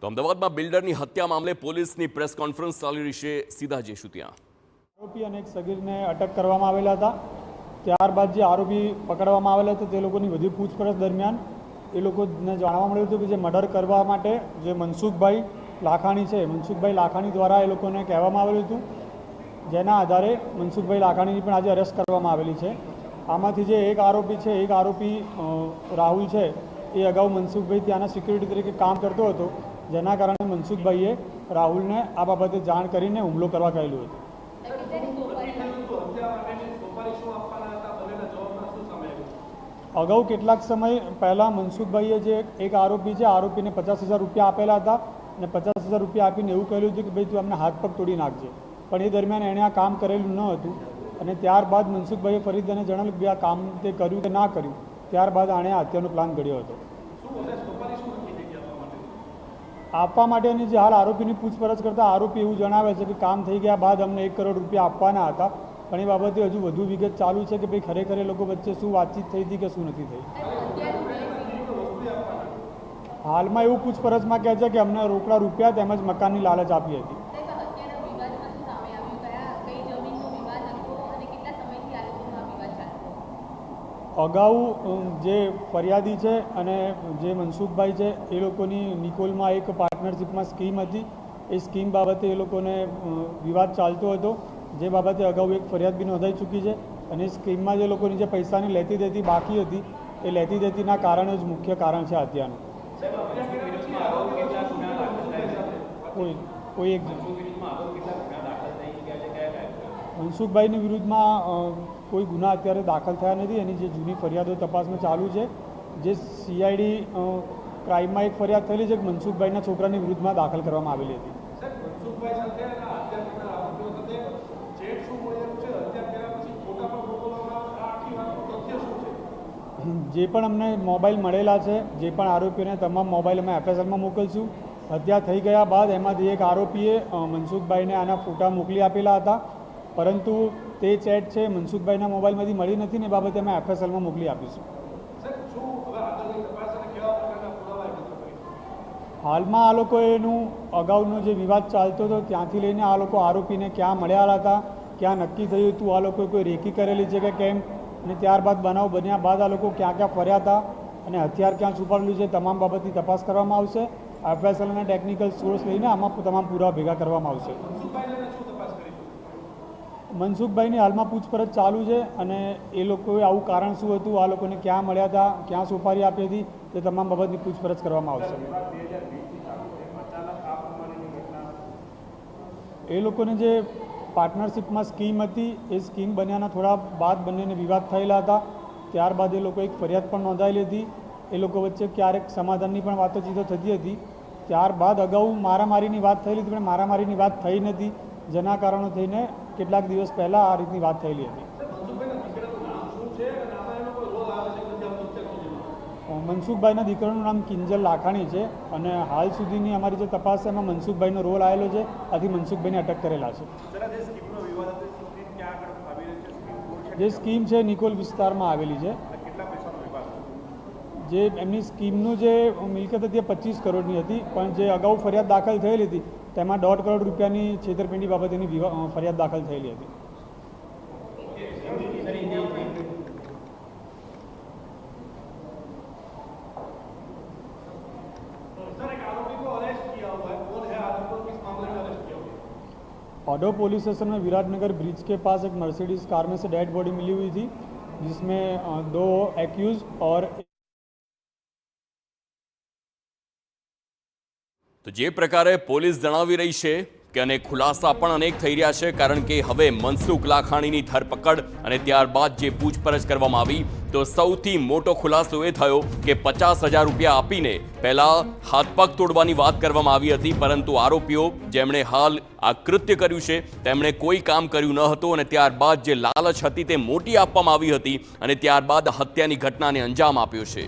તો અમદાવાદમાં બિલ્ડરની હત્યા મામલે પોલીસની પ્રેસ કોન્ફરન્સ ચાલી રહી છે, સીધા જઈશું ત્યાં। આરોપી અને એક સગીરને અટક કરવામાં આવેલા હતા। ત્યારબાદ જે આરોપી પકડવામાં આવેલા હતા તે લોકોની વધુ પૂછપરછ દરમિયાન એ લોકોને જાણવા મળ્યું હતું કે જે મર્ડર કરવા માટે જે મનસુખભાઈ લાખાણી છે, મનસુખભાઈ લાખાણી દ્વારા એ લોકોને કહેવામાં આવેલું હતું, જેના આધારે મનસુખભાઈ લાખાણીની પણ આજે અરેસ્ટ કરવામાં આવેલી છે। આમાંથી જે એક આરોપી છે, એક આરોપી રાહુલ છે, એ અગાઉ મનસુખભાઈ ત્યાંના સિક્યુરિટી તરીકે કામ કરતો હતો, જેના કારણે મનસુખભાઈએ રાહુલને આ બાબતે જાણ કરીને હુમલો કરવા કહેલું હતું। અગાઉ કેટલાક સમય પહેલાં મનસુખભાઈએ જે એક આરોપી છે, આરોપીને 50,000 રૂપિયા આપેલા હતા અને 50,000 રૂપિયા આપીને એવું કહેલું હતું કે ભાઈ તું અમને હાથ પગ તોડી નાખજે, પણ એ દરમિયાન એણે આ કામ કરેલું ન હતું અને ત્યારબાદ મનસુખભાઈએ ફરી તેને જણાવ્યું કે આ કામ તે કર્યું કે ના કર્યું, ત્યારબાદ આણે હત્યાનો પ્લાન ઘડ્યો હતો। આપવા માટેની જે હાલ આરોપીની પૂછપરછ કરતા આરોપી એવું જણાવે છે કે કામ થઈ ગયા બાદ અમને 1 કરોડ રૂપિયા આપવાના હતા, પણ એ બાબતે હજુ વધુ વિગત ચાલુ છે કે ભાઈ ખરેખર એ લોકો વચ્ચે શું વાતચીત થઈ હતી કે શું નથી થઈ। હાલમાં એવું પૂછપરછમાં કહે છે કે અમને રોકડા રૂપિયા તેમજ મકાનની લાલચ આપી હતી। અગાઉ જે ફરિયાદી છે અને જે મનસુખભાઈ છે એ લોકોની નિકોલમાં એક પાર્ટનરશિપમાં સ્કીમ હતી, એ સ્કીમ બાબતે એ લોકોને વિવાદ ચાલતો હતો, જે બાબતે અગાઉ એક ફરિયાદ બી નોંધાઈ ચૂકી છે અને સ્કીમમાં જે લોકોની જે પૈસાની લેતી દેતી બાકી હતી એ લેતી દેતીના કારણે જ મુખ્ય કારણ છે હત્યાનું। કોઈ એક મનસુખભાઈની વિરુદ્ધમાં કોઈ ગુના અત્યારે દાખલ થયા નથી। એની જે જૂની ફરિયાદો તપાસમાં ચાલુ છે, જે CID ક્રાઇમમાં એક ફરિયાદ થયેલી છે કે મનસુખભાઈના છોકરાની વિરુદ્ધમાં દાખલ કરવામાં આવેલી હતી। જે પણ અમને મોબાઈલ મળેલા છે, જે પણ આરોપીઓને તમામ મોબાઈલ અમે FSLમાં મોકલશું। હત્યા થઈ ગયા બાદ એમાંથી એક આરોપીએ મનસુખભાઈને આના ફોટા મોકલી આપેલા હતા, પરંતુ તે ચેટ છે મનસુખભાઈના મોબાઈલમાંથી મળી નથી ને એ બાબતે અમે FSLમાં મોકલી આપીશું। હાલમાં આ લોકોનું અગાઉનો જે વિવાદ ચાલતો હતો ત્યાંથી લઈને આ લોકો આરોપીને ક્યાં મળ્યા હતા, ક્યાં નક્કી થયું હતું, આ લોકોએ કોઈ રેકી કરેલી છે કે કેમ, અને ત્યારબાદ બનાવ બન્યા બાદ આ લોકો ક્યાં ક્યાં ફર્યા હતા અને હથિયાર ક્યાં છુપાવેલું છે, તમામ બાબતની તપાસ કરવામાં આવશે। FSL અને ટેકનિકલ સોર્સ લઈને આમાં તમામ પુરાવા ભેગા કરવામાં આવશે। મનસુખભાઈની હાલમાં પૂછપરછ ચાલુ છે અને એ લોકોએ આવું કારણ શું હતું, આ લોકોને ક્યાં મળ્યા હતા, ક્યાં સોપારી આપી હતી, તે તમામ બાબતની પૂછપરછ કરવામાં આવશે। એ લોકોને જે પાર્ટનરશિપમાં સ્કીમ હતી, એ સ્કીમ બન્યાના થોડા બાદ બંનેને વિવાદ થયેલા હતા, ત્યારબાદ એ લોકો એક ફરિયાદ પણ નોંધાયેલી હતી। એ લોકો વચ્ચે ક્યારેક સમાધાનની પણ વાતચીતો થતી હતી, ત્યારબાદ અગાઉ મારામારીની વાત થયેલી હતી, પણ મારામારીની વાત થઈ નથી, જેના કારણો થઈને કેટલાક દિવસ પહેલાં આ રીતની વાત થયેલી હતી। મનસુખભાઈના દીકરાનું નામ કિંજલ લાખાણી છે અને હાલ સુધીની અમારી જે તપાસ છે એમાં મનસુખભાઈનો રોલ આવેલો છે, આથી મનસુખભાઈને અટક કરેલા છે। જે સ્કીમ છે નિકોલ વિસ્તારમાં આવેલી છે, જે એમની સ્કીમનું જે મિલકત હતી એ 25 કરોડની હતી, પણ જે અગાઉ ફરિયાદ દાખલ થયેલી હતી તેમાં 1.5 કરોડ રૂપિયાની છેતરપિંડી બાબતેની ફરિયાદ દાખલ થયેલી હતી। ऑडो पुलिस स्टेशन में विराटनगर ब्रिज के पास एक मर्सिडीज कार में से डेड बॉडी मिली हुई थी, जिसमें 2 एक्यूज और તો જે પ્રકારે પોલીસ જણાવી રહી છે કે અને ખુલાસા પણ અનેક થઈ રહ્યા છે, કારણ કે હવે મનસુખ લાખાણીની ધરપકડ અને ત્યારબાદ જે પૂછપરછ કરવામાં આવી તો સૌથી મોટો ખુલાસો એ થયો કે 50,000 રૂપિયા આપીને પહેલા હાથ પગ તોડવાની વાત કરવામાં આવી હતી, પરંતુ આરોપીઓ જેમણે હાલ આ કૃત્ય કર્યું છે તેમણે કોઈ કામ કર્યું ન હતું અને ત્યારબાદ જે લાલચ હતી તે મોટી આપવામાં આવી હતી અને ત્યારબાદ હત્યાની ઘટનાને અંજામ આપ્યો છે।